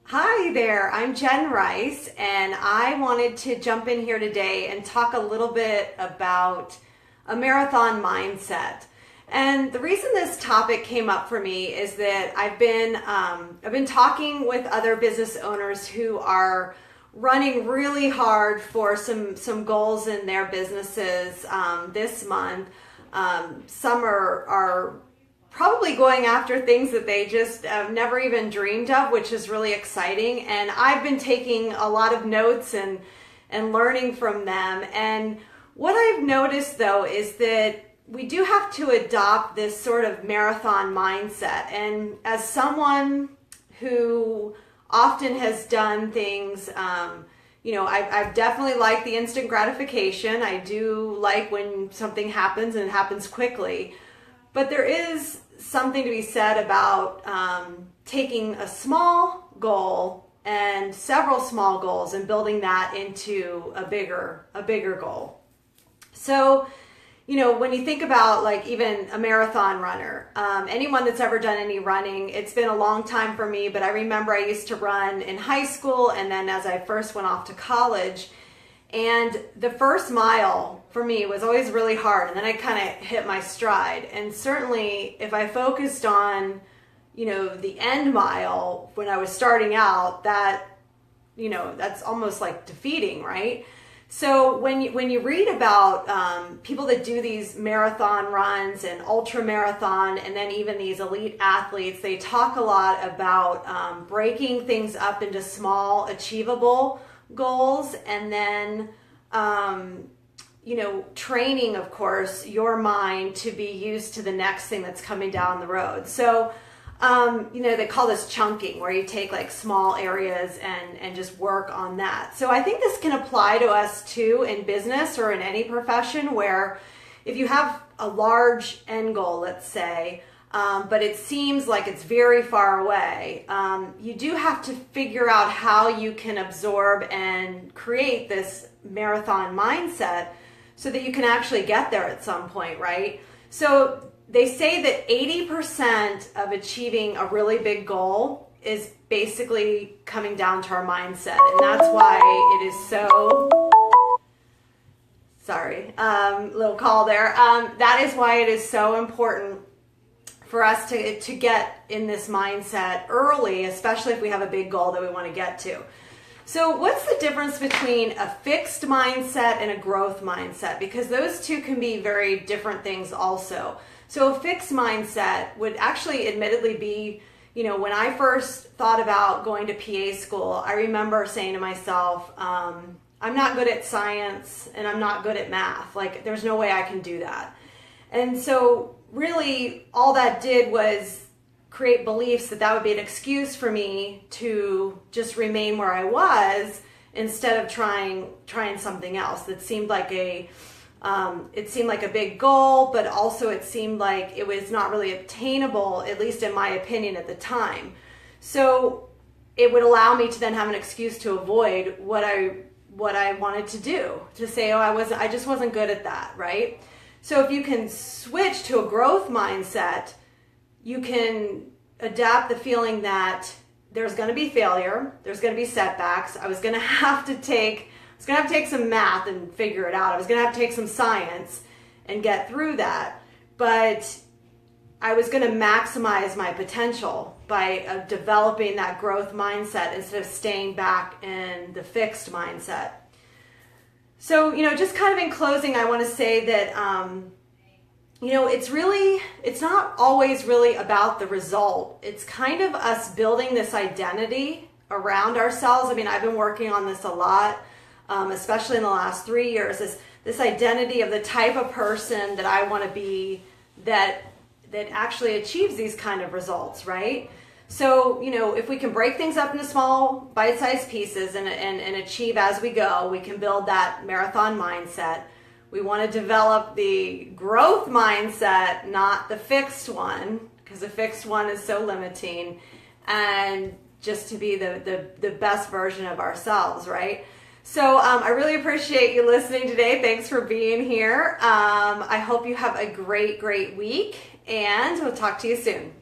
Hi there, I'm Jen Rice, and I wanted to jump in here today and talk a little bit about a marathon mindset. And the reason this topic came up for me is that I've been talking with other business owners who are running really hard for some goals in their businesses this month. Some are probably going after things that they just never even dreamed of, which is really exciting. And I've been taking a lot of notes and learning from them. And what I've noticed though is that we do have to adopt this sort of marathon mindset. And as someone who often has done things, I've definitely liked the instant gratification. I do like when something happens and it happens quickly. But there is something to be said about taking a small goal and several small goals and building that into a bigger goal. So, when you think about like even a marathon runner, anyone that's ever done any running, it's been a long time for me, but I remember I used to run in high school and then as I first went off to college. And the first mile for me was always really hard, and then I kind of hit my stride. And certainly if I focused on, the end mile when I was starting out, that's almost like defeating, right? So when you read about people that do these marathon runs and ultra marathon, and then even these elite athletes, they talk a lot about breaking things up into small, achievable goals, and then training, of course, your mind to be used to the next thing that's coming down the road. So they call this chunking, where you take like small areas and just work on that. So I think this can apply to us too in business or in any profession, where if you have a large end goal, let's say, but it seems like it's very far away, you do have to figure out how you can absorb and create this marathon mindset so that you can actually get there at some point, right? So they say that 80% of achieving a really big goal is basically coming down to our mindset. And that's why it is so... Sorry, little call there. That is why it is so important for us to get in this mindset early, especially if we have a big goal that we want to get to. So what's the difference between a fixed mindset and a growth mindset? Because those two can be very different things also. So a fixed mindset would actually admittedly be, when I first thought about going to PA school, I remember saying to myself, I'm not good at science and I'm not good at math. Like, there's no way I can do that. And so really all that did was create beliefs that would be an excuse for me to just remain where I was instead of trying something else that seemed like a big goal, but also it seemed like it was not really obtainable, at least in my opinion at the time. So it would allow me to then have an excuse to avoid what I wanted to do, to say, I just wasn't good at that, right? So if you can switch to a growth mindset, you can adapt the feeling that there's going to be failure, there's going to be setbacks. I was going to have to take some math and figure it out. I was going to have to take some science and get through that. But I was going to maximize my potential by developing that growth mindset instead of staying back in the fixed mindset. So, just kind of in closing, I want to say that, it's not always really about the result. It's kind of us building this identity around ourselves. I mean, I've been working on this a lot, especially in the last 3 years, is this identity of the type of person that I want to be that actually achieves these kind of results, right? So, if we can break things up into small bite-sized pieces and achieve as we go, we can build that marathon mindset. We want to develop the growth mindset, not the fixed one, because the fixed one is so limiting, and just to be the best version of ourselves, right? So I really appreciate you listening today. Thanks for being here. I hope you have a great week, and we'll talk to you soon.